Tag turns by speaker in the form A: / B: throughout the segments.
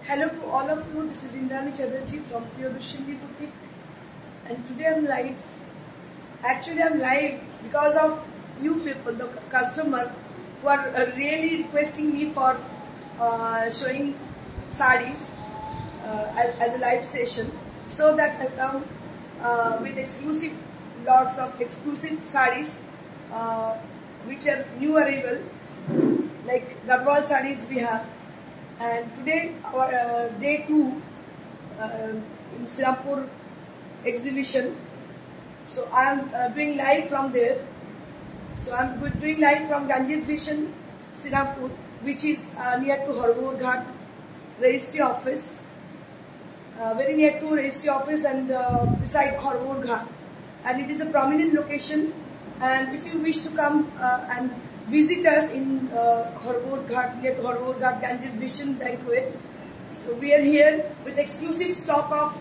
A: Hello to all of you, this is Indrani Chatterjee from Priyadarshini Boutique, and today I'm live. Actually I'm live because of you people, the customer, who are really requesting me for showing sarees as a live session, so that I come with exclusive lots of exclusive sarees which are new arrival, like Gadwal sarees we have. And today our day 2 in Singapore exhibition. So I am doing live from there. So I am doing live from Ganges Vision, Singapore, which is near to Harbour Ghat Registry Office, very near to Registry Office and beside Harbour Ghat. And it is a prominent location. And if you wish to come and visit us in Harbour Ghat, near to Harbour Ghat Ganges Vision Banquet. So we are here with exclusive stock of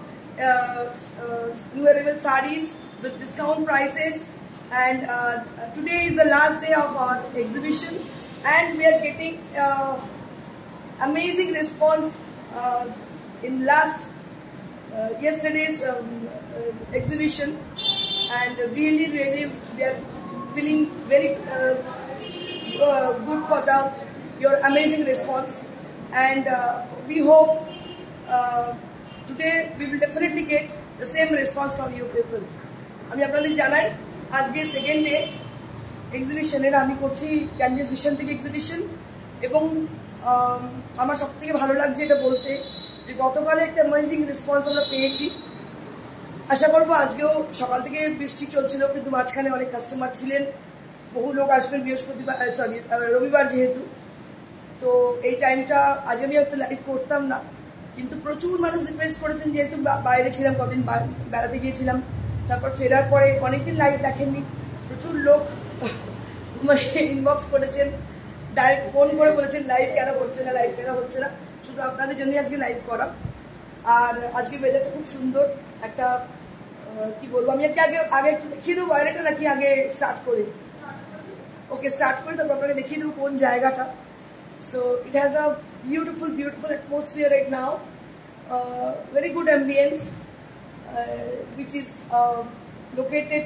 A: new arrival sarees with discount prices, and today is the last day of our exhibition, and we are getting amazing response in yesterday's exhibition, and really we are feeling very good for your amazing response, and we hope today we will definitely get the same response from you people. আমি আপনাদের জানাই আজকে second day এক্সিবিশনের, আমি করছি Ganges vision থেকে exhibition, এবং আমার সবথেকে ভালো লাগছে এটা বলতে যে গতকালে একটা অ্যামেজিং রেসপন্স আমরা পেয়েছি। আশা করবো আজকেও সকাল থেকে বৃষ্টি চলছিল, কিন্তু মাঝখানে অনেক কাস্টমার ছিলেন, বহু লোক আসবেন রবিবার যেহেতু, তো এই টাইমটা আজ আমি একটু লাইভ করতাম না, কিন্তু প্রচুর মানুষ রিকোয়েস্ট করেছেন, যেহেতু বাইরে ছিলাম, কদিন বেড়াতে গিয়েছিলাম, তারপর ফেরার পরে অনেকদিন লাইভ দেখেননি, প্রচুর লোক মানে ইনবক্স করেছেন, ডাইরেক্ট ফোন করে বলেছেন লাইভ কেন হচ্ছে না, লাইভ কেন হচ্ছে না। শুধু আপনাদের জন্যই আজকে লাইভ করা। আর আজকে ওয়েদারটা খুব সুন্দর, একটা কি বলবো, আমি আগে একটু দেখিয়ে দেবো বাইরেটা, নাকি আগে স্টার্ট করি? ওকে, স্টার্ট করি, তারপর আপনাকে দেখিয়ে দেবো কোন জায়গাটা। So it has a beautiful atmosphere right now, very good ambience, which is located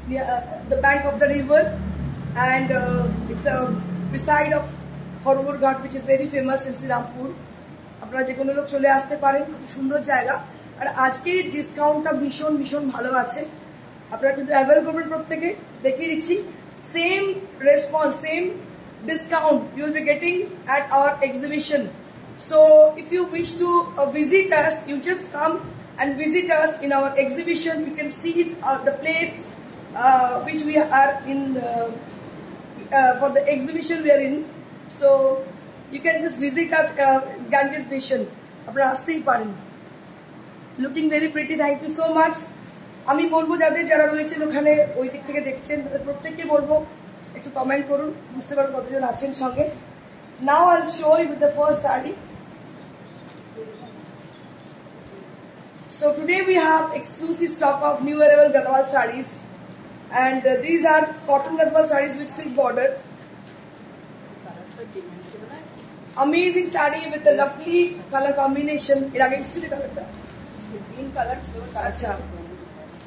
A: near the bank of the river, and it's beside of Harbour Ghat, which is very famous in Singapore. আপনারা যে কোনো লোক চলে আসতে পারেন, খুব সুন্দর জায়গা। আর আজকে ডিসকাউন্টটা ভীষণ ভালো আছে, আপনারা কিন্তু অ্যাভেল করবেন প্রত্যেকে। দেখিয়ে দিচ্ছি same response, same discount you will be getting at our exhibition. So if you wish to visit us, you just come and visit us in our exhibition. You can see the place which we are in for the exhibition we are in. So you can just visit us Ganges Vision. আপনারা আসতেই পারেন। Looking very pretty, thank you so much. আমি বলবো যারা রয়েছেন ওখানে ওই দিক থেকে দেখছেন, তাদের প্রত্যেককে বলবো একটু কমেন্ট করুন, বুঝতে পারবো কতজন আছেন সঙ্গে। Now I will show you with the first sari. So today we have exclusive stock of new arrival Gadwal sarees, and these are cotton Gadwal sarees with silk border. Amazing saree with a lovely color combination. এর আগে কি কালারটা? Green colour ছিল। আচ্ছা,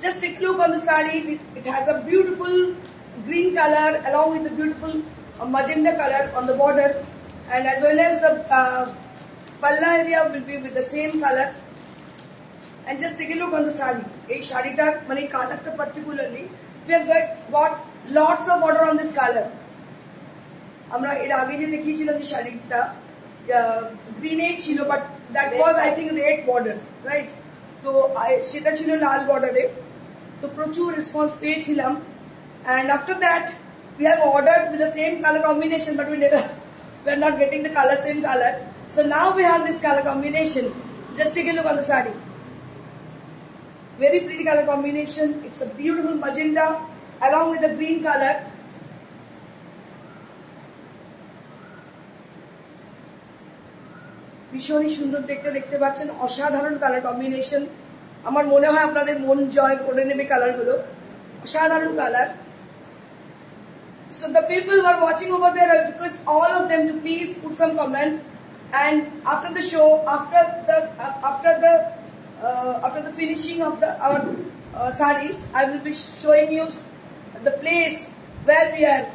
A: just take a look on the saree. It has a beautiful green color along with the beautiful magenta color on the border, and as well as the palla area will be with the same color. And just take a look on the saree. এই শাড়িটার মানে কালারটা particularly we have got lots of order on this color. আমরা এর আগে যে দেখিয়েছিলাম যে শাড়িটা গ্রিনে ছিল, but that was I think red border, right? তো সেটা ছিল লাল বর্ডারে। তো প্রচুর রেসপন্স পেয়েছিলাম, and after that we have ordered with the same color combination, but we are not getting the color, same color. So now we have this color combination. Just take a look on the saree. Very pretty color combination. It's a beautiful magenta along with the green color. ভীষণই সুন্দর দেখতে পাচ্ছেন, অসাধারণ colour combination. আমার মনে হয় আপনাদের মন জয় করে নেবে কালারগুলো, অসাধারণ colour. So the people who are watching over there, I request all of them to please put some comment, and after the show, after the finishing of our sarees, I will be showing you the place where we are.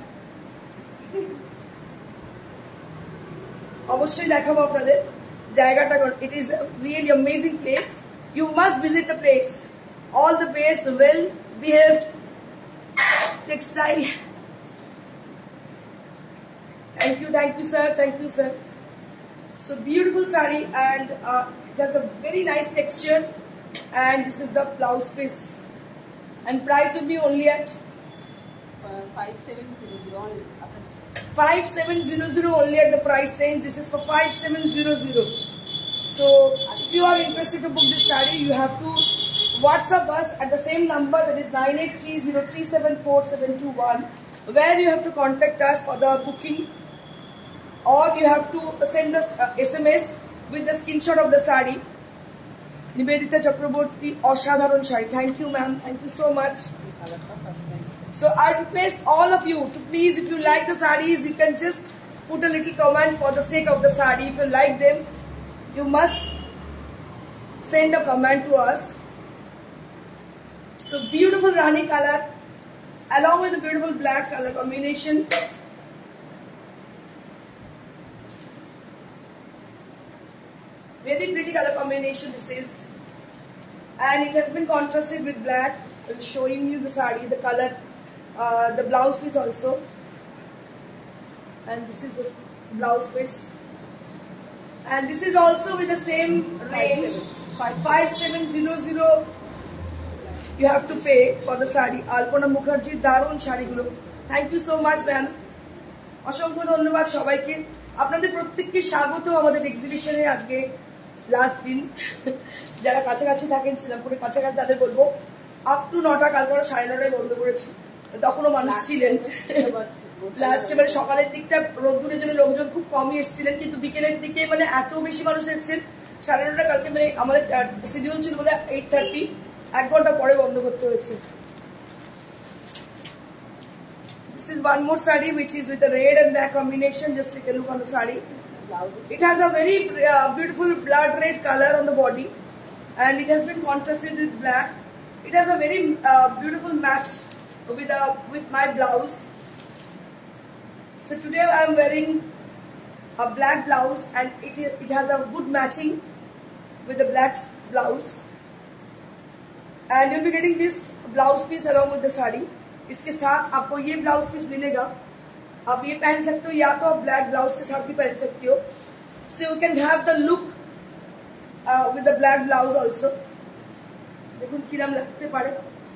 A: অবশ্যই দেখাবো আপনাদের জায়গাটা। It is a really amazing place. You must visit the place. All the best, well behaved textile. Thank you sir, thank you sir. So beautiful saree, and it has a very nice texture, and this is the blouse piece, and price will be only at
B: 5700 only.
A: 5700 only at the price range. This is for 5700. So if you are interested to book this saree, you have to WhatsApp us at the same number, that is 9830374721, where you have to contact us for the booking, or you have to send us SMS with the screenshot of the saree. Nibedita Chakraborty, অসাধারণ sari. Thank you ma'am, thank you so much. So I request all of you to please, if you like the sarees, you can just put a little comment for the sake of the saree. If you like them, you must send a comment to us. So beautiful Rani color along with the beautiful black color combination. Very pretty color combination this is, and it has been contrasted with black. I'm showing you the saree, the color, the blouse piece also, and this is the blouse piece, and this is also with the same range, 5700 you have to pay for the saree. Alpana Mukherjee, দারুণ শাড়িগুলো। Thank you so much ma'am, অসংখ্য ধন্যবাদ সবাইকে। আপনাদের প্রত্যেককে স্বাগত আমাদের এক্সিবিশনে। আজকে লাস্ট দিন, যারা কাছাকাছি থাকেন শ্রীরামপুরের কাছাকাছি তাদের বলবো আপ টু 9টা, কাল করে 9:30 বন্ধ করেছি, তখনও মানুষ ছিলেন। লাস্টে মানে সকালের দিকটা রোদ্দুরের জন্য লোকজন খুব কমই এসেছিলেন, কিন্তু বিকেলের দিকে মানে এত বেশি মানুষ এসেছেন। 9:30 কালকে মানে আমাদের শিডিউল ছিল বলে 8:30, 1 ঘন্টা পরে বন্ধ করতে হয়েছে। This is one more saree which is with the red and black combination. Just take a look on the saree. It has a very beautiful blood red color on the body, and it has been contrasted with black. It has a very beautiful match with my blouse. So today I am wearing a black blouse, and it has a good matching with the black blouse, and you'll be getting this blouse piece along with the saree. इसके साथ आपको ये blouse piece मिलेगा, आप ये पहन सकते हो, या तो आप ब्लैक ब्लाउज के साथ भी पहन सकते हो। So you can have the look with the black blouse also. দেখুন কিরম লাগতে পারে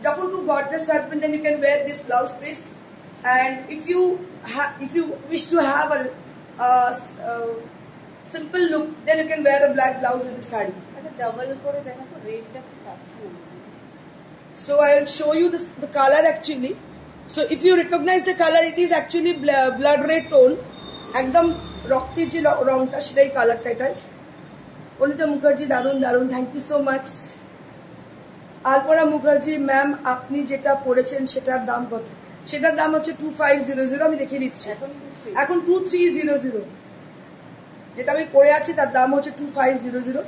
A: যখন খুব গর্জাস থাকবেন, then you can wear this blouse piece, and if you wish to have a simple look, then you can wear a black blouse with this sari.
B: আচ্ছা, double করে দেখো তো, রেডটা ঠিক আছে।
A: So I will show you the color actually. So if you recognize the color, it is actually blood red tone. একদম রক্তের যে রংটা সেটাই কালারটা এটাই। অনিতা মুখার্জি, দারুণ দারুণ, thank you so much. Alpana Mukherjee ma'am, আপনি যেটা পড়েছেন সেটার দাম কত? সেটার দাম হচ্ছে 2500। আমি দেখিয়ে দিচ্ছি, এখন 2300। যেটা আমি পরে আছি তার দাম হচ্ছে 2500,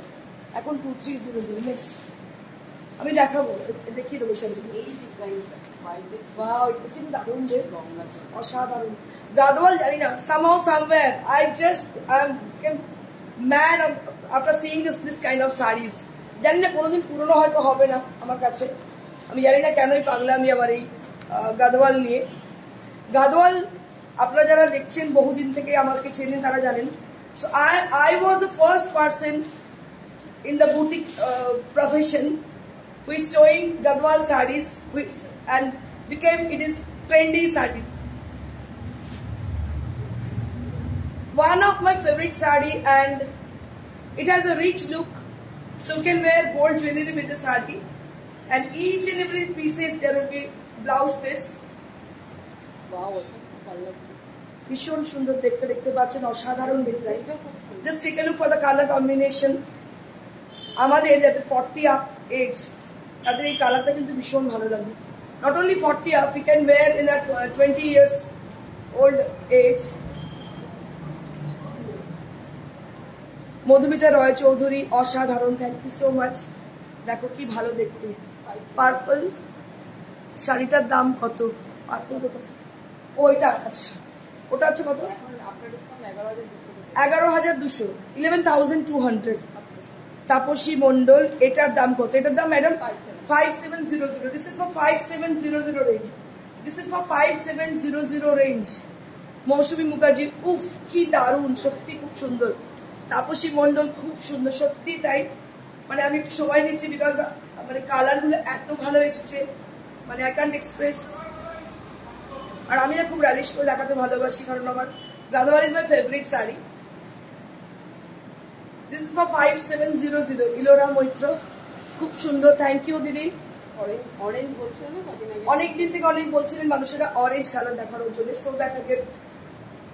A: এখন 2300। নেক্সট আমি দেখাবো, দেখিয়ে দেবো সেগুলো। এটা কিন্তু দারুণ রে, অসাধারণ। গাদওয়াল জানি না, somehow somewhere I am mad after seeing this kind of sarees. জানি না কোনোদিন পুরনো হয়তো হবে না আমার কাছে, আমি জানি না কেনই পাগলামি আমার এই গাদওয়াল নিয়ে। গাদওয়াল আপনারা যারা দেখছেন বহুদিন থেকে আমাকে চেনেন তারা জানেন। So I was the first person in the boutique profession who is showing Gadwal sarees, and it is trendy sarees. One of my favorite saree, and it has a rich look, so you can wear gold jewelry with the saree, and each and every pieces there will be blouse piece.
B: Wow, এটা খুব ভালো লাগছে।
A: ভীষণ সুন্দর দেখতে, দেখতে পাচ্ছেন, অসাধারণ দেখতে।
B: এটা খুব সুন্দর।
A: Just take a look for the colour combination. আমাদের যাদের 40 আপ এজ তাদের এই কালারটা কিন্তু ভীষণ ভালো লাগবে। Not only 40 up, you can wear in a 20 years old age. Madhumita Roy Chowdhury, অসাধারণ, থ্যাংক ইউ সো মাচ। দেখো কি ভালো দেখতে। পার্পল শাড়িটার দাম কত? পার্পল কত? ওইটা আচ্ছা, ওটা হচ্ছে কত?
B: এখন আপনার ডিসকাউন্ট 11,200
A: 11,200, 11,200। তাপসী মন্ডল, এটার দাম কত? এটার দাম madam 5700। This is for 5700 range. This is for 5700 range. Mousumi Mukherjee, উফ কি দারুণ, সত্যি খুব সুন্দর। তাপসী মন্ডল খুব সুন্দর, সত্যি তাই। মানে আমি একটু সময় নিচ্ছি বিকজ মানে কালারগুলো এত ভালো এসেছে, মানে আই ক্যান্ট এক্সপ্রেস। আর আমি না খুব র্যালিশ করে দেখাতে ভালোবাসি, কারণ আমার Gadwal is my favourite sari. This is for 5700। Ilora Maitra, খুব সুন্দর, থ্যাংক ইউ দিদি।
B: অরেঞ্জ বলছিল না কদিন আগে?
A: অনেকদিন থেকে অনেক বলছিলেন মানুষেরা অরেঞ্জ কালার দেখানোর জন্য, so that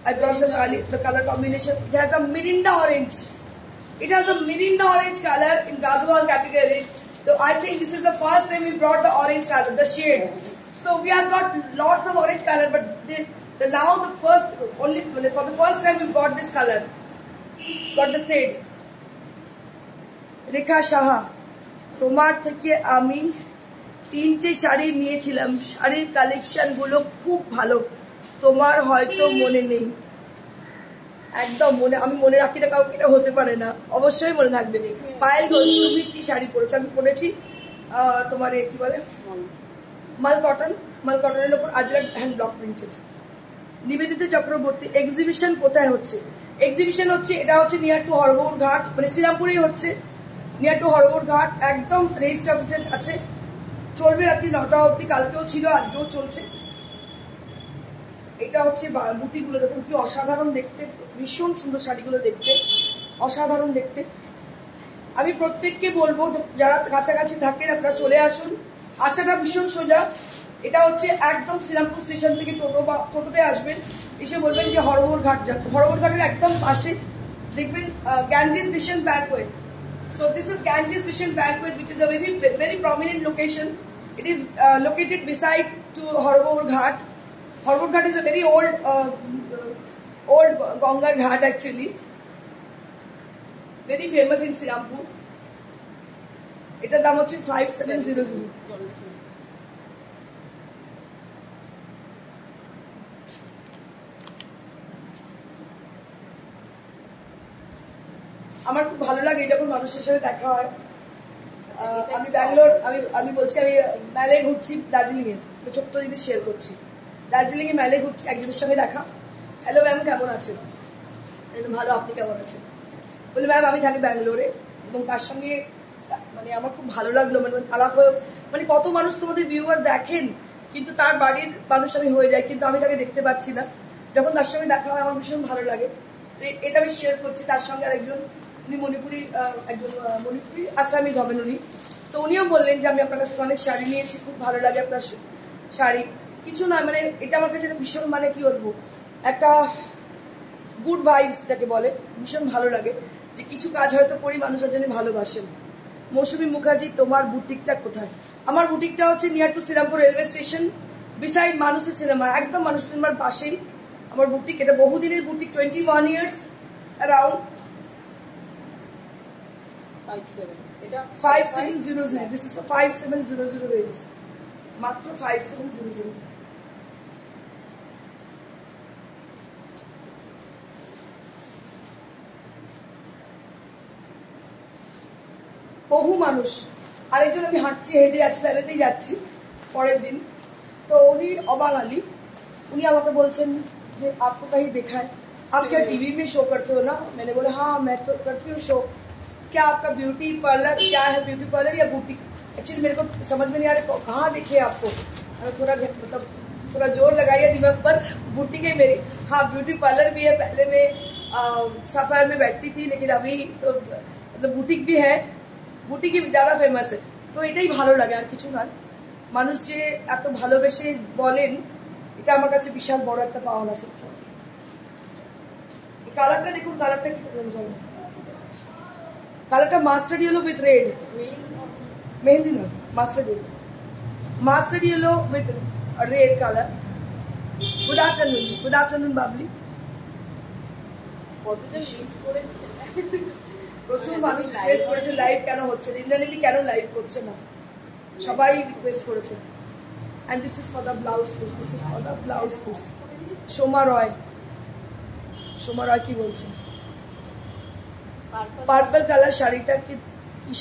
A: I brought the color combination. It has a Mirinda orange. It has a Mirinda orange color in Gadwal category. So I think this is the first time we brought the orange color, the shade. So we have got lots of orange color, but now for the first time we got this color, got the shade. Rekha Shaha, তোমার থেকে আমি 3টে শাড়ি নিয়েছিলাম, শাড়ির collection গুলো খুব ভালো, তোমার হয়তো মনে নেই। একদম মনে, আমি মনে রাখি না কাউকে, এটা হতে পারে না, অবশ্যই মনে থাকবে। পায়েল ঘোষ, তুমি কি শাড়ি পরেছো? আমি পরেছি তোমার কি বলে মাল কটনের উপর Ajrak hand block printed. Nivedita Chakraborty, exhibition কোথায় হচ্ছে? এক্সিবিশন হচ্ছে, এটা হচ্ছে নিয়ার টু হরগৌর ঘাট, মানে শ্রীরামপুরেই হচ্ছে, নিয়ার টু হরগৌর ঘাট, একদম রেজিস্ট্রি অফিসের কাছে। চলবে রাত্রি 9টা অবধি, কালকেও ছিল, আজকেও চলছে। এটা হচ্ছে বুটিগুলো, দেখুন কি অসাধারণ দেখতে, ভীষণ সুন্দর শাড়িগুলো দেখতে, অসাধারণ দেখতে। আমি প্রত্যেককে বলবো যারা কাছাকাছি থাকেন আপনারা চলে আসুন, আসাটা ভীষণ সোজা। এটা হচ্ছে একদম শ্রীরামপুর স্টেশন থেকে টোটোতে আসবেন, এসে বলবেন যে হরগৌর ঘাট যান। হরগৌর ঘাটের একদম পাশে দেখবেন Ganges Mission Banquet. So this is Ganges Mission Banquet, which is a very prominent location. It is located beside to Horgaur Ghat. Horgaur Ghat is a very old Gangar Ghat actually, very famous in Srirampur. এটার দাম হচ্ছে 5700। আমার খুব ভালো লাগে যখন মানুষের সাথে দেখা হয়। আমি ব্যাঙ্গালোর, আমি বলছি আমি মেলে ঘুরছি দার্জিলিং এ, ছোট্ট জিনিস শেয়ার করছি। দার্জিলিং এ মেলে ঘুরছি, একজনের সঙ্গে দেখা, হ্যালো ম্যাম কেমন আছেন? ভালো, আপনি কেমন আছেন? বলে ম্যাম আমি থাকি ব্যাঙ্গালোরে, এবং তার সঙ্গে মানে আমার খুব ভালো লাগলো, মানে আলাপ হয়ে, মানে কত মানুষ তোমাদের ভিউয়ার দেখেন কিন্তু তার বাড়ির মানুষ আমি হয়ে যাই, কিন্তু আমি তাকে দেখতে পাচ্ছি না। যখন তার সঙ্গে দেখা হয় আমার ভীষণ ভালো লাগে। তো এটা আমি শেয়ার করছি। তার সঙ্গে আরেকজন, উনি মণিপুরি, একজন মণিপুরি আসামিজ হবেন উনি। তো উনিও বললেন যে আমি আপনার কাছ থেকে অনেক শাড়ি নিয়েছি, খুব ভালো লাগে আপনার শাড়ি। কিছু না, মানে এটা আমার কাছে ভীষণ, মানে কি বলবো, একটা গুড ভাইবস যাকে বলে, ভীষণ ভালো লাগে যে কিছু কাজ হয়তো করি মানুষের জন্য ভালোবাসেন। মৌসুমী মুখার্জি, তোমার বুটিকটা কোথায়? আমার বুটিকটা হচ্ছে near to Srirampur railway station, beside মানুষের সিনেমা, একদম মানুষের সিনেমার পাশেই আমার বুটিক। এটা বহুদিনের boutique, 21 years around. 5700। This is for 5700 range, মাত্র 5700। বহু মানুষ, আরেকজন আমি হাঁটছি, হেঁটে যাচ্ছি, বেলাতেই যাচ্ছি পরের দিন, তো উনি অবাঙালি, উনি আমাকে বলছেন जो आपको कहीं देखा है, आप क्या टीवी में शो करते हो ना? मैंने बोला हाँ मैं तो करती हूँ शो। क्या आपका ब्यूटी पार्लर क्या है, ब्यूटी पार्लर या बुटीक? एक्चुअली मेरे को समझ में नहीं आ रहा कहाँ देखे आपको, थोड़ा मतलब थोड़ा जोर लगाइए दिमाग पर। बुटीक है मेरी, हाँ ब्यूटी पार्लर भी है। पहले मैं सफायर में बैठती थी, लेकिन अभी तो मतलब বুটিক भी है, বুটিকই ज़्यादा फेमास है। তো এটাই ভালো লাগে, আর কিছু নয়। মানুষ যে এত ভালোবেসে বলেন, এটা আমার কাছে বিশাল বড় একটা পাওনা। সেটা এই কালারটা দেখুন, কালারটা কি কালারটা mustard yellow with red, mehndi না mustard yellow, mustard yellow with red colour. Good afternoon Babli.
B: কতজন মিস করেছে,
A: প্রচুর মানুষ রিকোয়েস্ট করেছে লাইভ কেন হচ্ছে না, ইন্দ্রানীদি কেন লাইভ করছে না, সবাই রিকোয়েস্ট করেছে। And this is for the blouse piece, this is for the blouse piece. Soma Roy কি বলছে? পার্পল কালার শাড়িটা কি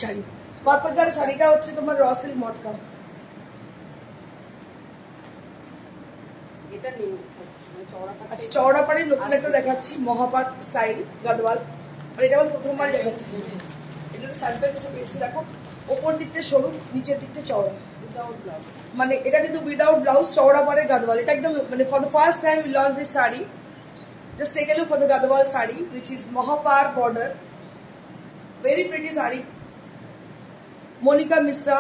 A: শাড়ি? পার্পল কালার শাড়িটা হচ্ছে তোমার র সিল্ক মটকা।
B: এটা নিউ
A: আচ্ছা, চওড়াপাড়ি নতুন একটা দেখাচ্ছি, মহাপাট স্টাইল গাদওয়াল। আর এটা আমার প্রথমবার দেখাচ্ছি। এটা স্যাম্পল হিসেবে এসে দেখো, ওপর দিকটা সরু, নিচের দিকটা চওড়া,
B: উইদাউট ব্লাউজ।
A: মানে এটা কিন্তু উইদাউট ব্লাউজ, চওড়াপাড়ের গাদওয়াল। এটা একদম মানে for the first time we launch this sari. Just take a look for the Gadwal sari which is মহাপার border. Very pretty sari. Monika Mishra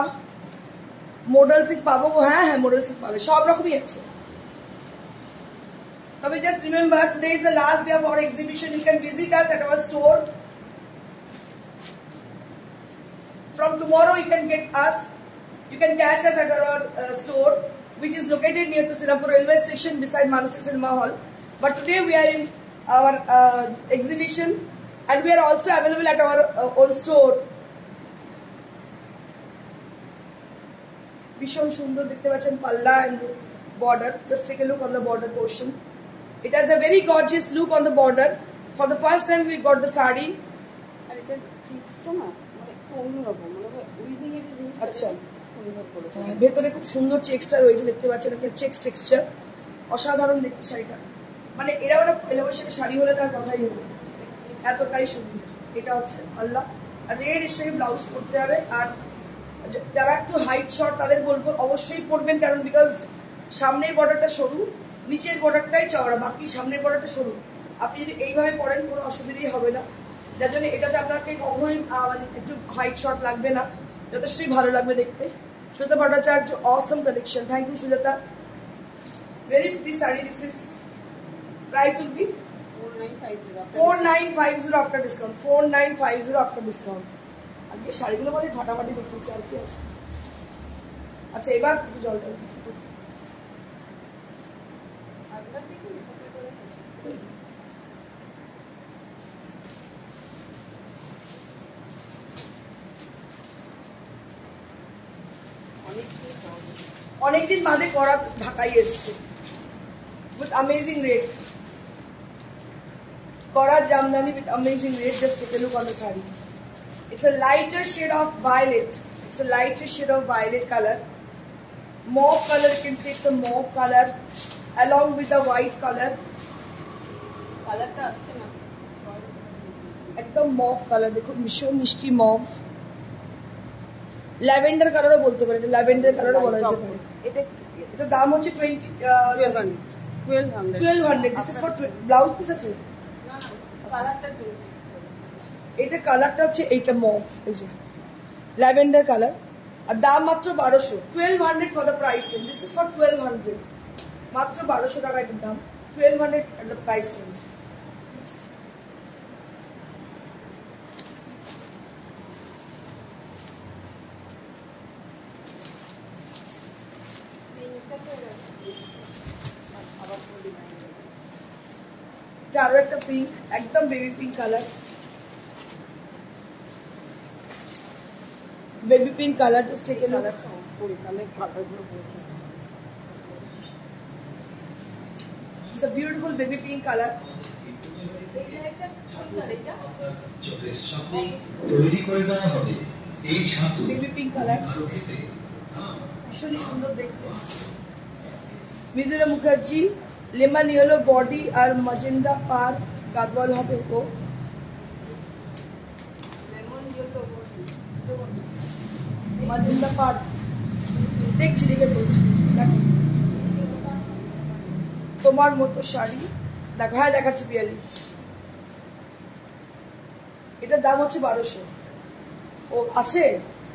A: model silk পাবো? হ্যাঁ হ্যাঁ মডেল সিল্ক পাবে, সব রকমই আছে। তবে just remember today is the last day of our exhibition. You can visit us at our store. From tomorrow you can get us, you can catch us at our store which is located near to Sirapur railway station beside Manasi Cinema Hall. But today we are in our exhibition and we are also available at our own store. ভীষণ সুন্দর দেখতে পাচ্ছেন পাল্লা and border. Just take a look on the border portion. It has a very gorgeous look on the border. For the first time we got the sari.
B: আর এটা চিপসটা না মানে একটু অন্যরকম, মানে উইভিং এর জিনিস।
A: আচ্ছা,
B: সুন্দর করেছে।
A: ভেতরে খুব সুন্দর চেক্সটা রয়েছে, দেখতে পাচ্ছেন একটা চেক্স টেক্সচার। অসাধারণ দেখতে শাড়িটা, মানে এরা একটা এলোভেশনের শাড়ি হলে তার কথাই হবে, এতটাই সুন্দর। এটা হচ্ছে আল্লাহ, আর রেড এর সঙ্গে ব্লাউজ পরতে হবে। আর যারা একটু হাইট শর্ট তাদের বলবো অবশ্যই পরবেন, কারণ বিকজ সামনের বর্ডারটা সরু, নিচের বর্ডারটাই চওড়া, বাকি সামনের বর্ডারটা সরু। আপনি যদি এইভাবে পরেন কোনো অসুবিধাই হবে না, যার জন্য এটাতে আপনাকে কখনোই মানে একটু হাইট শর্ট লাগবে না, যথেষ্টই ভালো লাগবে দেখতে। Sujata Bhattacharya, awesome collection, thank you Sujata. Very pretty sari. This is price will be 4950 after discount, 4950 after discount. আজকে শাড়িগুলো মানে ফাটাফাটি দেখিয়েছি, আর কি আছে। আচ্ছা, এবার একটু জলটা অনেকদিন বাদে করা ঢাকাই এসছে with amazing rate. Kora Jamdani with amazing rate. Just take a look on the saree. It's a lighter shade of violet. It's a lighter shade of violet color. Mauve color, you can see it's a mauve color along with the white color.
B: কালারটা আসছে না,
A: একদম mauve colour, দেখো ভীষণ মিষ্টি mauve. Lavender কালারও বলতে পারে, এটা ল্যাভেন্ডার কালারও বলা যেতে পারে। এটা দাম হচ্ছে 1200। This is for blouse piece আছে। এটা কালারটা হচ্ছে এইটা মভ, এই যে ল্যাভেন্ডার কালার, আর দাম মাত্র 1200। 1200 for the price range. This is for 1200, মাত্র 1200 টাকা এটার দাম। 1200 at the price range. Next. এটা আরো একটা পিঙ্ক, একদম baby pink colour, baby pink colour. Just take a look. It's a beautiful baby pink color. Baby pink color. ভীষণই সুন্দর দেখতে। Mridula Mukherjee lemon yellow body আর মাজেন্ডা পার গাদওয়াল হবে ও মাজেন্ডা পার দেখছি দেখে বলছি দেখো তোমার মতো শাড়ি দেখো হ্যাঁ দেখাচ্ছি পিয়ালি এটার দাম হচ্ছে 1200 ও আছে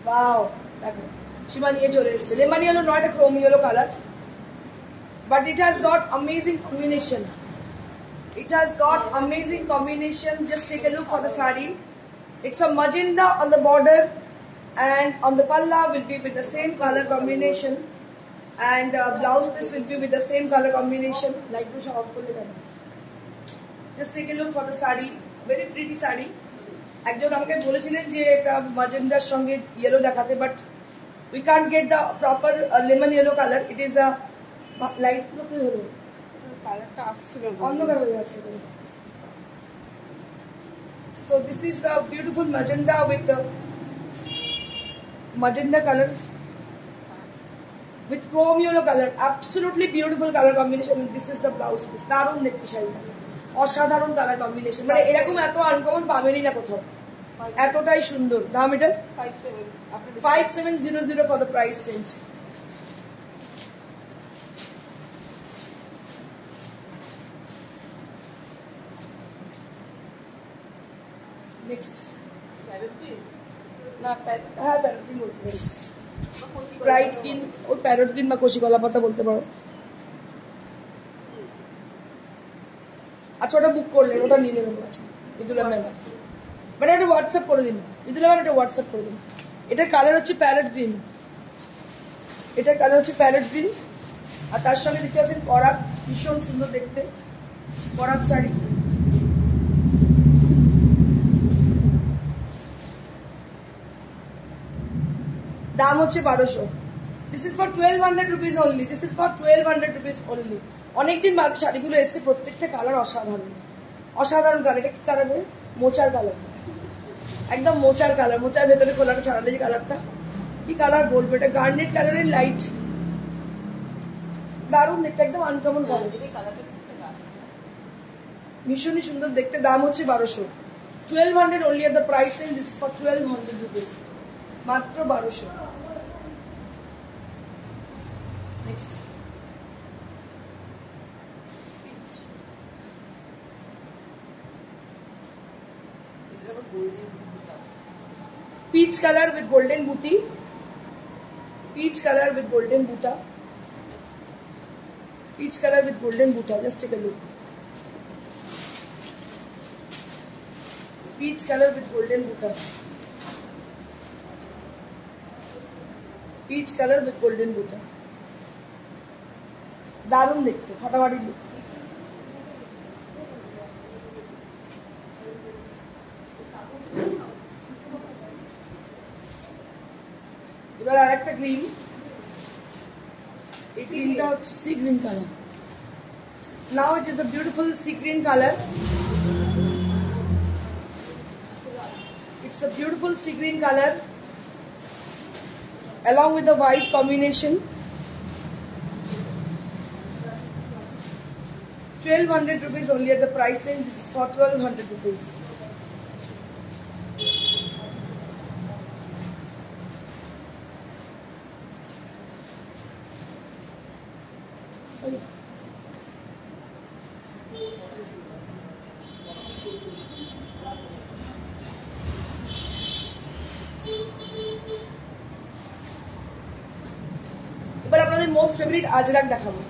A: বাও দেখো সীমা নিয়ে চলে এসছে লেমন ইয়েলো নয় এটা Chrome yellow colour but it has got amazing combination. It has got amazing combination. Just take a look for the sari. It's a magenta on the border and on the palla will be with the same color combination and blouse piece will be with the same color combination. Like this off korle debo. Just take a look for the sari. Very pretty sari. একজন আমাকে বলেছিলেন যে এটা ম্যাজেন্ডার সঙ্গে yellow দেখাতে but we can't get the proper lemon yellow colour it is a light গুলো কি হলো
B: কালারটা আসছিল
A: অন্ধকার হয়ে যাচ্ছে so this is the beautiful magenta with the magenta color with chrome yellow color absolutely beautiful color combination and this is the blouse piece দারুণ দেখতে শাড়িটা অসাধারণ কালার কম্বিনেশন মানে এরকম এত আনকমন পাবেনই না কোথাও এতটাই সুন্দর দাম এটা 5700 for the price change next না হ্যাঁ প্যারট গ্রিন বলতে পারিস ব্রাইট গ্রিন ওই প্যারট গ্রিন বা কচি কলা পাতা বলতে পারো আচ্ছা ওটা বুক করলেন ওটা নিয়ে নেবেন আচ্ছা ইদুল্লাহ ম্যাম মানে ওটা হোয়াটসঅ্যাপ করে দিন ইদুল্লাহ ম্যাম এটা হোয়াটসঅ্যাপ করে দিন এটার কালার হচ্ছে প্যারট গ্রিন এটার কালার হচ্ছে প্যারট গ্রিন আর তার সঙ্গে দেখতে পাচ্ছেন করাত ভীষণ সুন্দর দেখতে করাত শাড়ি দাম হচ্ছে 1200 this is for 1200 rupees only this is for 1200 rupees only অনেকদিন বাদ শাড়িগুলো এসছে প্রত্যেকটা কালার অসাধারণ অসাধারণ কালার এটা কি কালার মোচার কালার একদম মোচার কালার মোচার ভেতরে খোলাটা ছাড়ালে যে কালারটা কি কালার বলবো এটা গার্নেট কালারের লাইট দারুণ দেখতে একদম আনকমন কালার ভীষণই সুন্দর দেখতে দাম হচ্ছে 1200 1200 only at the price range this is for 1200 rupees মাত্র 1200 next peach color with golden booty peach color with golden buta peach color with golden buta just take a look peach color with golden buta peach color with golden buta দারুণ দেখতে ফাটাফাটি look এবার আরেকটা green এই গ্রিনটা হচ্ছে sea green colour now it is a beautiful sea green colour it's a beautiful sea green colour along with the white combination 1200 rupees only at the price range this is for 1200 rupees এবার আপনাদের most favourite Ajrak দেখাবো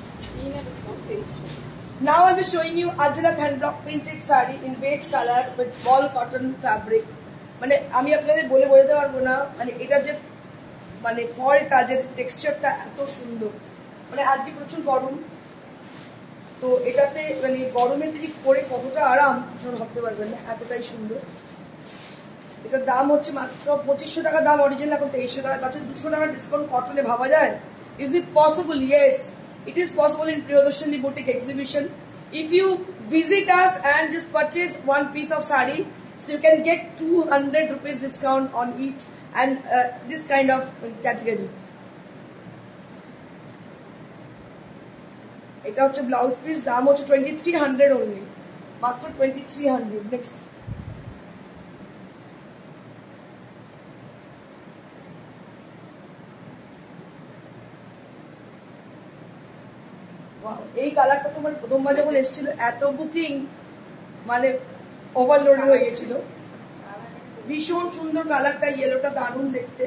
A: Now I'll be showing you Ajrak hand block printed saree in beige color with ball cotton fabric. মানে আমি আপনাদের বলে বোঝাতে পারবো না মানে এটা যে মানে ফলটা যে টেক্সচারটা এত সুন্দর মানে আজকে প্রচুর গরম তো এটাতে মানে গরমে যে পরে কতটা আরাম আপনারা ভাবতে পারবেন না এতটাই সুন্দর এটার দাম হচ্ছে মাত্র 2500 টাকা দাম অরিজিনাল এখন 2300 টাকা পাচ্ছেন 200 টাকা ডিসকাউন্ট কটনে ভাবা যায় is it possible yes it is possible in Priyadarshini Boutique exhibition if you visit us and just purchase one piece of sari so you can get 200 rupees discount on each and this kind of category এটা হচ্ছে blouse piece, দাম হচ্ছে 2300 only, মাত্র 2300। Next এই কালারটা তোমার প্রথমবার যখন এসেছিল এত বুকিং, মানে ওভারলোডেড হয়ে গেছিল। ভীষণ সুন্দর কালারটা, ইয়েলোটা দারুণ দেখতে,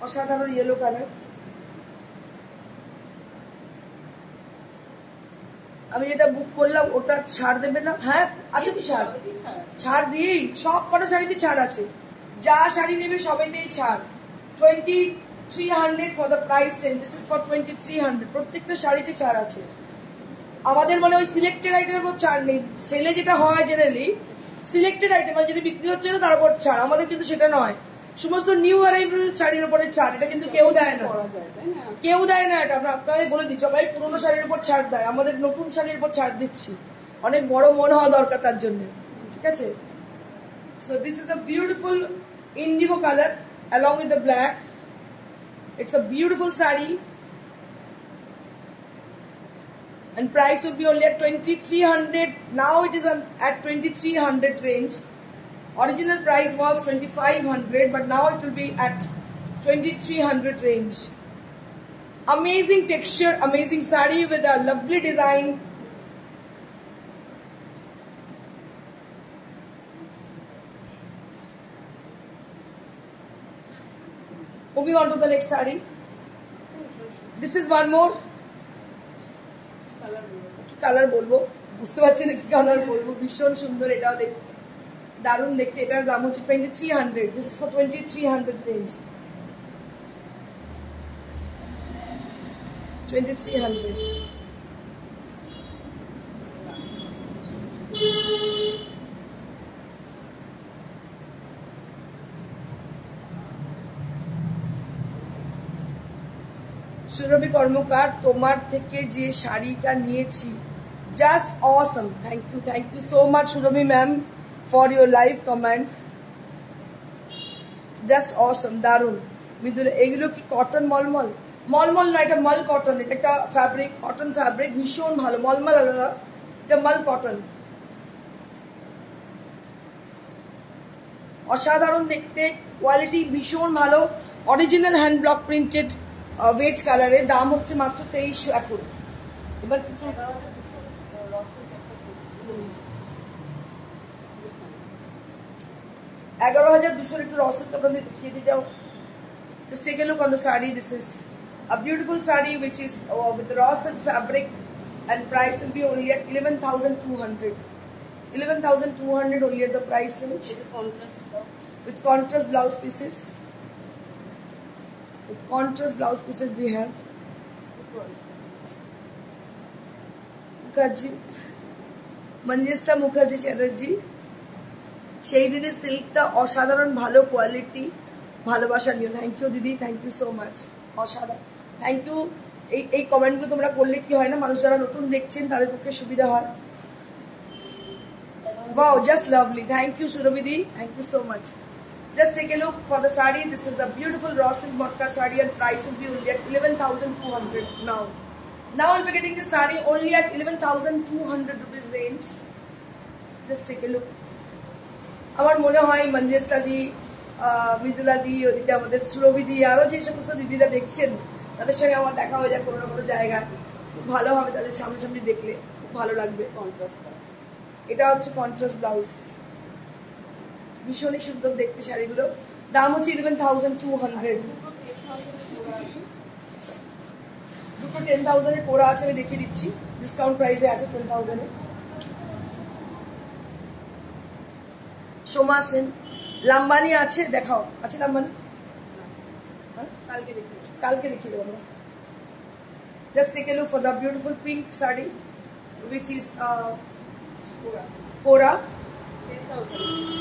A: অসাধারণ ইয়েলো কালার। আমি যেটা বুক করলাম ওটা ছাড় দেবে না? হ্যাঁ আছে তো ছাড়, ছাড় দিয়েই সব কটা শাড়িতে ছাড় আছে, যা শাড়ি নেবে সবেতেই ছাড়। 2300 for the price sale, this is for 2300, প্রত্যেকটা শাড়িতে ছাড় আছে। আমাদের মানে ওই সিলেক্টেড আইটেমের উপর ছাড় নেই, সেলে যেটা হয় জেনারেলি সিলেক্টেড আইটেম মানে যেটা বিক্রি হচ্ছে না তার উপর ছাড়, আমাদের কিন্তু সেটা নয়, সমস্ত নিউ অ্যারাইভেল শাড়ির উপরে ছাড়, এটা কিন্তু কেউ দেয় না, কেউ দেয় না এটা। আমরা আপনাদের বলে দিচ্ছি, সবাই পুরোনো শাড়ির উপর ছাড় দেয়, আমাদের নতুন শাড়ির উপর ছাড় দিচ্ছি, অনেক বড় মন হওয়া দরকার তার জন্য, ঠিক আছে। So this is a beautiful Indigo colour along with the black. It's a beautiful saree and price would be only at 2300. Now it is at 2300 range. Original price was 2500, but now it will be at 2300 range. Amazing texture, amazing saree with a lovely design. Moving on to the next saree. This is one more. Colour বলবো বুঝতে পারছি না কি colour বলবো, ভীষণ সুন্দর, এটাও দেখতে দারুণ দেখতে। এটার দাম হচ্ছে 2300, this is for 2300 range, 2300। Surabhi Karmakar, তোমার থেকে যে শাড়িটা নিয়েছি just awesome. Thank you so much Surabhi ma'am for your live comment, just awesome, দারুণ। মৃদুল, এগুলো কি কটন মলমল? মলমল না, এটা মল কটন, এটা একটা ফ্যাব্রিক, কটন ফ্যাব্রিক, ভীষণ ভালো, মলমল আলাদা, এটা মল কটন, অসাধারণ দেখতে, কোয়ালিটি ভীষণ ভালো, অরিজিনাল হ্যান্ড ব্লক প্রিন্টেড ওয়েজ কালারের, দাম হচ্ছে মাত্র 2300 এখন। এবার কিন্তু 11200 একটু রসের আপনাদের দেখিয়ে দিয়ে যাও। Just take a look on the saree. This is a beautiful saree which is with raw silk fabric, and price will be only at 11,200. 11,200 only at the price range. With contrast blouse pieces. With contrast blouse pieces we have. Mukherjee, Manjista Mukherjee Chatterjee. সেই দিনের সিল্কটা অসাধারণ ভালো quality, ভালোবাসা নিও। Thank you দিদি, thank you so much, অসাধারণ, thank you. এই কমেন্টগুলো তোমরা করলে কি হয় না, মানুষ যারা নতুন দেখছেন তাদের পক্ষে সুবিধা হয়। Wow, just lovely. Thank you, Surabhi. Thank you so much. Just take a look for the saree. This is a beautiful raw silk matka saree, and price will be only at 11,200 now. Now I'll be getting this saree only at 11,200 rupees range. Just take a look. আমার মনে হয় মঞ্জেস্তা দি, মৃদুলা দি, ওদিকে আমাদের সুরভি দি, আরো যে সমস্ত দিদিরা দেখছেন তাদের সঙ্গে আমার দেখা হয়ে যায় কোনো না কোনো জায়গায়, খুব ভালো হবে তাদের সামনাসামনি দেখলে, খুব ভালো লাগবে। এটা হচ্ছে কন্ট্রাস্ট ব্লাউজ, ভীষণই সুন্দর দেখতে শাড়িগুলো, দাম হচ্ছে 11,200। দুটো 10,000 কোরা আছে, আমি দেখিয়ে দিচ্ছি, ডিসকাউন্ট প্রাইসে আছে 10,000। সোমা সেন, লাম্বানি আছে, দেখাও, আছে লাম্বানি? কালকে দেখিয়ে দেবো আমরা। Just take a look for the beautiful pink sari which is Kora.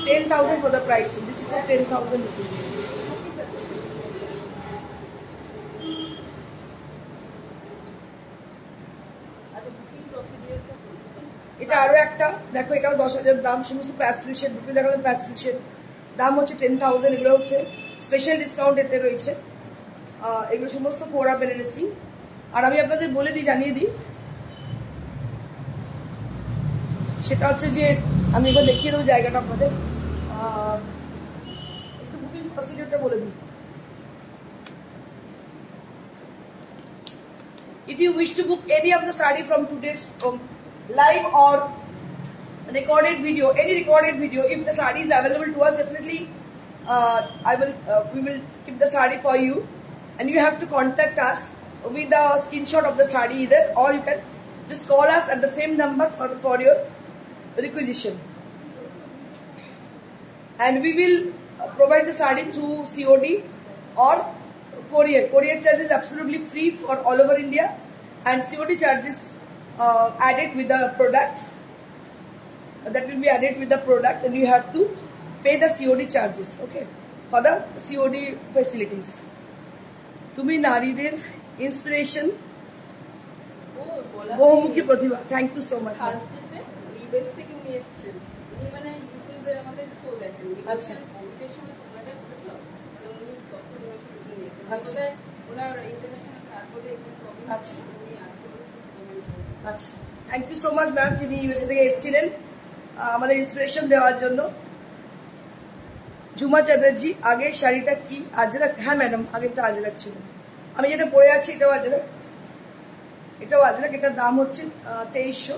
A: 10,000 for the price. This is for 10,000 rupees. এটা আরো একটা দেখো, এটাও 10,000 দাম, সমস্ত প্যাস্টেল শেড, দুটো দেখালাম প্যাস্টেল শেড, দাম হচ্ছে 10,000। এগুলো হচ্ছে স্পেশাল ডিসকাউন্ট এতে রয়েছে, এগুলো সমস্ত কোরা বেনারসি, আর আমি আপনাদের বলে দিই, জানিয়ে দিই, সেটা হচ্ছে যে আমি এবার দেখিয়ে দেবো জায়গাটা আপনাদের। একটু বুকিং প্রসিডিউরটা বলে দিই। If you wish to book any of the saree from today's live or recorded video, any recorded video, if the saree is available to us, definitely we will keep the saree for you, and you have to contact us with a screenshot of the saree either, or you can just call us at the same number for your requisition, and we will provide the saree through COD or courier. Courier charge is absolutely free for all over India, and COD charges added with the product. That will be added with the product, and you have to pay the COD charges, okay, for the COD facilities. তুমি নারীদের inspiration, বহুমুখী প্রতিভা। Thank you so much.
B: US থেকে উনি এসেছেন, উনি মানে ইউটিউবে আমাদের শো দেখেন।
A: আচ্ছা,
B: কোভিডের সময় তোমরা যা করেছো, উনি 10 বছর নিয়েছেন।
A: আচ্ছা,
B: ওনার ইন্টারন্যাশনাল তারপরে একটু প্রবলেম।
A: আচ্ছা
B: উনি আসলে
A: আচ্ছা, thank you so much ma'am, যিনি ইউএসএ থেকে এসেছিলেন আমাদের ইন্সপিরেশন দেওয়ার জন্য। ঝুমা চ্যাটার্জি, আগের শাড়িটা কি আজরাক? হ্যাঁ ম্যাডাম, আগেরটা আজরাক ছিল। আমি যেটা পরে আছি এটাও আজরাক, এটাও আজরাক। এটার দাম হচ্ছে 2300।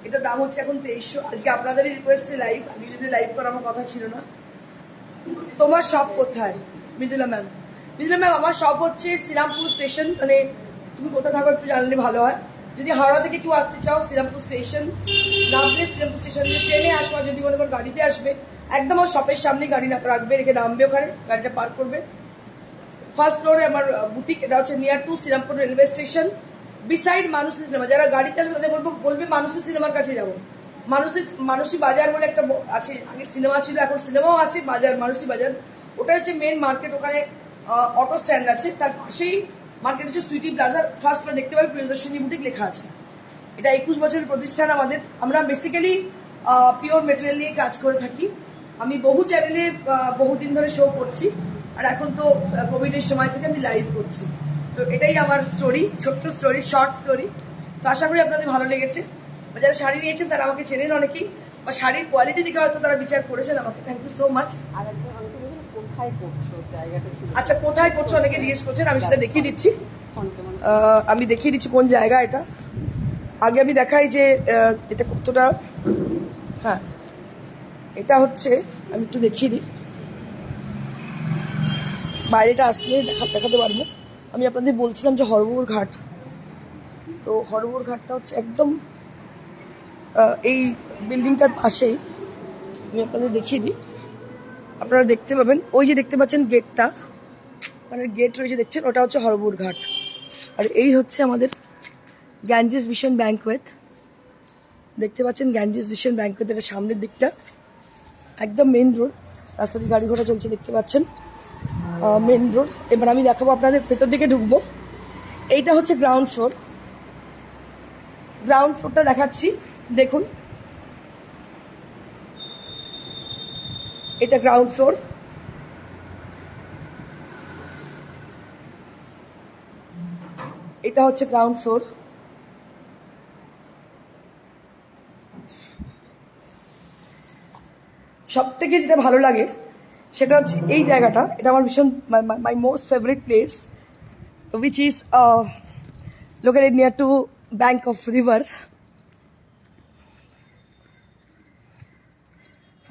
A: এটার দাম হচ্ছে এখন 2300। আজকে আপনাদেরই রিকোয়েস্টে লাইভ, আজকে যদি লাইভ করার আমার কথা ছিল না। তোমার শপ কোথায়? মৃদুলা ম্যাম, মৃদুলা ম্যাম আমার শপ হচ্ছে শ্রীরামপুর স্টেশন। মানে তুমি কোথায় থাকো একটু জানলে ভালো হয়। যদি হাওড়া থেকে কেউ আসতে চাও, শ্রীরামপুর স্টেশন নামলে, শ্রীরামপুর স্টেশন ট্রেনে আসবা, যদি মনে করো গাড়িতে আসবে, একদম আমার শপের সামনে গাড়ি রাখবে, রেখে নামবে, ওখানে গাড়িটা পার্ক করবে। ফার্স্ট ফ্লোরে আমার বুটিক, এটা হচ্ছে near to Srirampur railway station, beside Manushi cinema. যারা গাড়িতে আসবে তাদের বলবে মানুষী সিনেমার কাছে যাবো। মানুষী বাজার বলে একটা আছে, আগে সিনেমা ছিল, এখন সিনেমাও আছে, বাজার, মানুষী বাজার, ওটা হচ্ছে মেন মার্কেট। ওখানে অটো স্ট্যান্ড আছে, তার পাশেই মার্কেট হচ্ছে সুইটি প্লাজার। ফার্স্ট ফ্লোর দেখতে পাবে প্রিয়দর্শিনী বুটিক লেখা আছে। এটা 21 বছরের প্রতিষ্ঠান আমাদের। আমরা বেসিক্যালি পিওর মেটেরিয়াল নিয়ে কাজ করে থাকি। আমি বহু চ্যানেলে বহুদিন ধরে শো করছি, আর এখন তো কোভিডের সময় থেকে আমি লাইভ করছি। তো এটাই আমার স্টোরি, ছোট্ট স্টোরি, শর্ট স্টোরি। তো আশা করি আপনাদের ভালো লেগেছে। যারা শাড়ি নিয়েছেন তারা আমাকে চেনেন অনেকেই, বা শাড়ির কোয়ালিটি দেখে হয়তো তারা বিচার করেছেন আমাকে। Thank you so much.
B: আর একজন আমাকে বলুন কোথায় করছো জায়গাটা?
A: আচ্ছা, কোথায় করছো অনেকে জিজ্ঞেস করছেন, আমি সেটা দেখিয়ে দিচ্ছি। আমি দেখিয়ে দিচ্ছি কোন জায়গা এটা। আগে আমি দেখাই যে এটা কতটা। হ্যাঁ, এটা হচ্ছে, আমি একটু দেখিয়ে দিই, বাইরেটা আসলে দেখাতে পারবো। আমি আপনাদের বলছিলাম যে হরগৌর ঘাট, তো হরগৌর ঘাটটা হচ্ছে একদম এই বিল্ডিংটার পাশেই। আমি আপনাদের দেখিয়ে দিই, আপনারা দেখতে পাবেন। ওই যে দেখতে পাচ্ছেন গেটটা, মানে গেট রয়েছে দেখছেন, ওটা হচ্ছে হরগৌর ঘাট। আর এই হচ্ছে আমাদের গ্যাঞ্জেস ভিশন ব্যাংকোয়েট। দেখতে পাচ্ছেন গ্যাঞ্জেস ভিশন ব্যাংকোয়েট, এটা সামনের দিকটা একদম মেন রোড, রাস্তা দিয়ে গাড়ি ঘোড়া চলছে, দেখতে পাচ্ছেন মেন রোড। এবার আমি দেখাবো আপনাদের, ভেতর দিকে ঢুকবো। এইটা হচ্ছে গ্রাউন্ড ফ্লোর। গ্রাউন্ড ফ্লোরটা দেখাচ্ছি, দেখুন এটা গ্রাউন্ড ফ্লোর। এটা হচ্ছে গ্রাউন্ড ফ্লোর। সব থেকে যেটা ভালো লাগে সেটা হচ্ছে এই জায়গাটা। এটা আমার ভীষণ my most favourite place, which is located near to bank of river.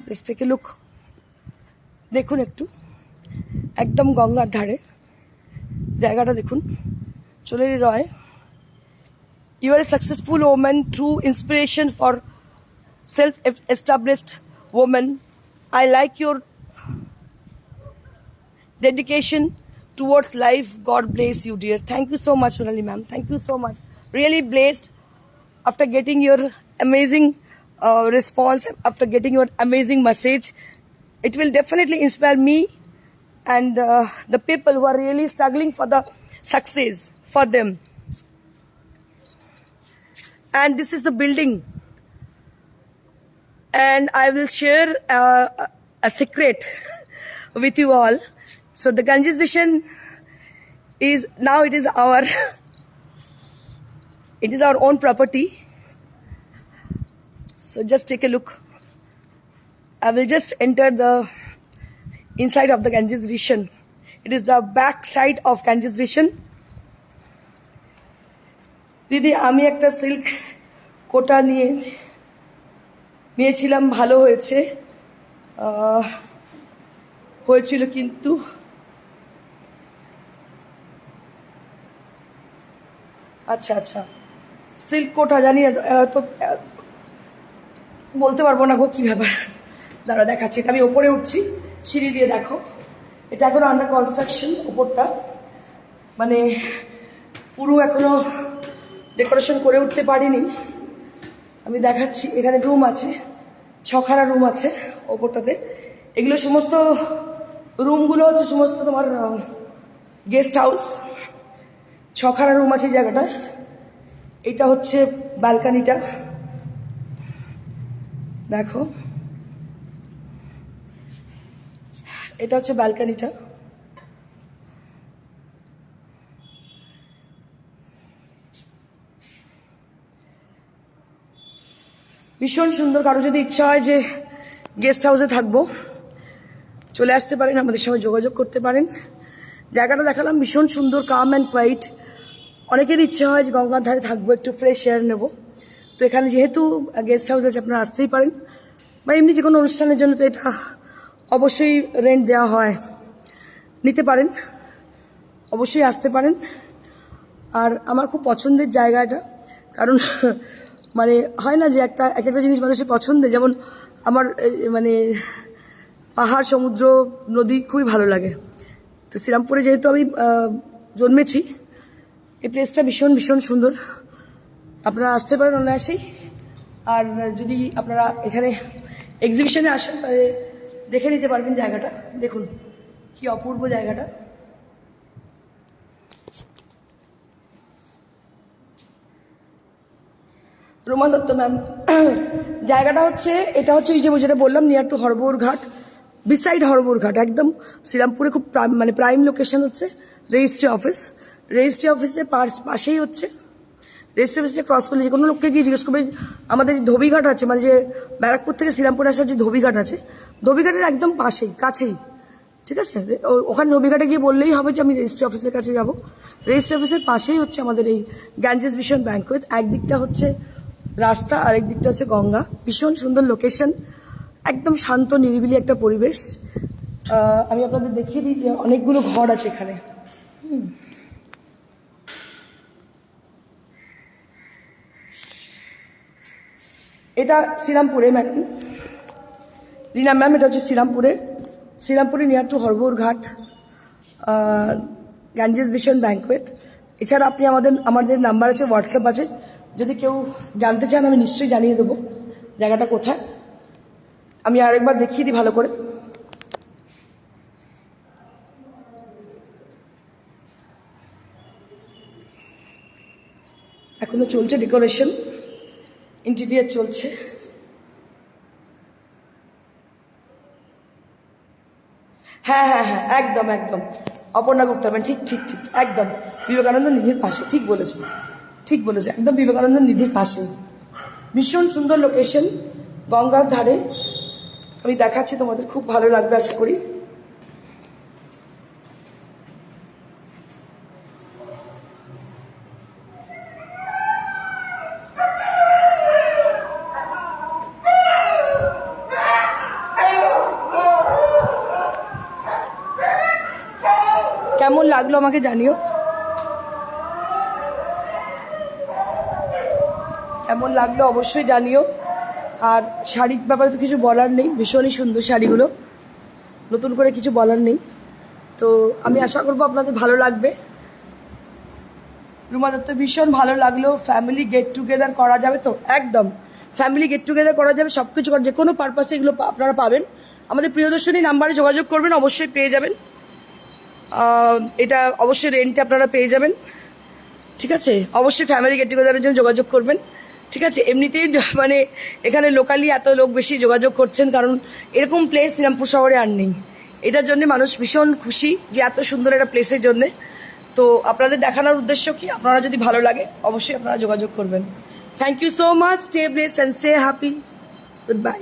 A: Just take a look. দেখুন একটু, একদম গঙ্গার ধারে জায়গাটা দেখুন। চলেরি রয়, you are a successful woman, true inspiration for self-established woman. I like your dedication towards life. God bless you, dear. Thank you so much, Sonali ma'am. Thank you so much. Really blessed after getting your amazing response, after getting your amazing message. It will definitely inspire me and the people who are really struggling for the success for them. And this is the building. And I will share a secret with you all. So the Ganges Vision is, now it is our It is our own property. So just take a look. I will just enter the inside of the Ganges Vision. It is the back side of Ganges Vision. দিদি আমি একটা silk কোটা নিয়েছিলাম, ভালো হয়েছিল কিন্তু আচ্ছা silk কোটা জানি তো বলতে পারবো না গো কি ব্যাপার। দাঁড়া দেখাচ্ছি, এটা আমি ওপরে উঠছি সিঁড়ি দিয়ে, দেখো এটা এখনো আন্ডার কনস্ট্রাকশন। ওপরটা মানে পুরো এখনো ডেকোরেশন করে উঠতে পারিনি। আমি দেখাচ্ছি, এখানে রুম আছে, 6খানা রুম আছে ওপরটাতে। এগুলো সমস্ত রুমগুলো হচ্ছে সমস্ত তোমার গেস্ট হাউস। 6খানা রুম আছে এই জায়গাটা। এটা হচ্ছে ব্যালকানিটা, দেখো এটা হচ্ছে ব্যালকানিটা। ভীষণ সুন্দর। কারো যদি ইচ্ছা হয় যে গেস্ট হাউসে থাকবো, চলে আসতে পারেন, আমাদের সঙ্গে যোগাযোগ করতে পারেন। জায়গাটা দেখালাম, ভীষণ সুন্দর, কাম অ্যান্ড কোয়াইট। অনেকের ইচ্ছা হয় যে গঙ্গার ধারে থাকবো, একটু ফ্রেশ এয়ার নেবো। তো এখানে যেহেতু গেস্ট হাউস আছে, আপনারা আসতেই পারেন, বা এমনি যে কোনো অনুষ্ঠানের জন্য তো এটা অবশ্যই রেন্ট দেওয়া হয়, নিতে পারেন, অবশ্যই আসতে পারেন। আর আমার খুব পছন্দের জায়গা এটা, কারণ মানে হয় না যে এক একটা জিনিস মানুষের পছন্দের, যেমন আমার মানে পাহাড়, সমুদ্র, নদী খুবই ভালো লাগে। তো শ্রীরামপুরে যেহেতু আমি জন্মেছি, এই প্লেসটা ভীষণ ভীষণ সুন্দর। আপনারা আসতে পারেন অনায়াসেই। আর যদি আপনারা এখানে এক্সিবিশনে আসেন, তাহলে দেখে নিতে পারবেন জায়গাটা। দেখুন কি অপূর্ব জায়গাটা। রোমা দত্ত ম্যাম, জায়গাটা হচ্ছে এটা হচ্ছে এই যে যেটা বললাম, নিয়ার টু হরবর ঘাট, বিসাইড হরবর ঘাট, একদম শ্রীরামপুরে খুব মানে প্রাইম লোকেশন হচ্ছে রেজিস্ট্রি অফিস। রেজিস্ট্রি অফিসের পাশেই হচ্ছে, রেজিস্ট্রি অফিসে ক্রস করলে যে কোনো লোককে গিয়ে জিজ্ঞেস করবে আমাদের যে ধোবিঘাট আছে, মানে যে ব্যারাকপুর থেকে শ্রীরামপুরে আসার যে ধোবিঘাট আছে, ধোবিঘাটের একদম কাছেই, ঠিক আছে? ওখানে ধোবিঘাটে গিয়ে বললেই হবে যে আমি রেজিস্ট্রি অফিসের কাছে যাব। রেজিস্ট্রি অফিসের পাশেই হচ্ছে আমাদের এই গ্যাঞ্জেস ভিশন ব্যাংকুয়েট। একদিকটা হচ্ছে রাস্তা, আর একদিকটা হচ্ছে গঙ্গা। ভীষণ সুন্দর লোকেশন, একদম শান্ত নিরিবিলি একটা পরিবেশ। আমি আপনাদের দেখিয়ে দিই যে অনেকগুলো ঘর আছে এখানে। এটা শ্রীরামপুরে ম্যাডাম, রিনা ম্যাম, এটা হচ্ছে শ্রীরামপুরে নিয়ার টু হরবর ঘাট, গ্যাঞ্জেস ভিশন ব্যাংকুয়েট। এছাড়া আপনি আমাদের নাম্বার আছে, হোয়াটসঅ্যাপ আছে, যদি কেউ জানতে চান আমি নিশ্চয়ই জানিয়ে দেবো জায়গাটা কোথায়। আমি আরেকবার দেখিয়ে দিই ভালো করে। এখনো চলছে ডেকোরেশন, ইন্টেরিয়ার চলছে। হ্যাঁ, একদম অপর্ণা গুপ্তা ম্যাম, ঠিক একদম বিবেকানন্দ নিধির পাশে। ঠিক বলেছো, একদম বিবেকানন্দ নিধির পাশে। ভীষণ সুন্দর লোকেশন, গঙ্গার ধারে। আমি দেখাচ্ছি, তোমাদের খুব ভালো লাগবে আশা করি। কেমন লাগলো আমাকে জানিও, কেমন লাগলো অবশ্যই জানিও। আর শাড়ির ব্যাপারে তো কিছু বলার নেই, ভীষণই সুন্দর শাড়িগুলো, নতুন করে কিছু বলার নেই। তো আমি আশা করবো আপনাদের ভালো লাগবে। রুমা দত্ত, ভীষণ ভালো লাগলো। ফ্যামিলি গেট টুগেদার করা যাবে তো? একদম ফ্যামিলি গেট টুগেদার করা যাবে, সব কিছু যে কোনো পারপাসে এগুলো আপনারা পাবেন। আমাদের প্রিয়দর্শনী নাম্বারে যোগাযোগ করবেন, অবশ্যই পেয়ে যাবেন। এটা অবশ্যই রেন্টে আপনারা পেয়ে যাবেন, ঠিক আছে? অবশ্যই ফ্যামিলি গেট টুগেদারের জন্য যোগাযোগ করবেন, ঠিক আছে? এমনিতেই মানে এখানে লোকালি এত লোক বেশি যোগাযোগ করছেন, কারণ এরকম প্লেস শ্রীরামপুর শহরে আর নেই। এটার জন্য মানুষ ভীষণ খুশি যে এত সুন্দর একটা প্লেসের জন্যে। তো আপনাদের দেখানোর উদ্দেশ্য কি, আপনারা যদি ভালো লাগে অবশ্যই আপনারা যোগাযোগ করবেন। Thank you so much, stay blessed and stay happy, good by.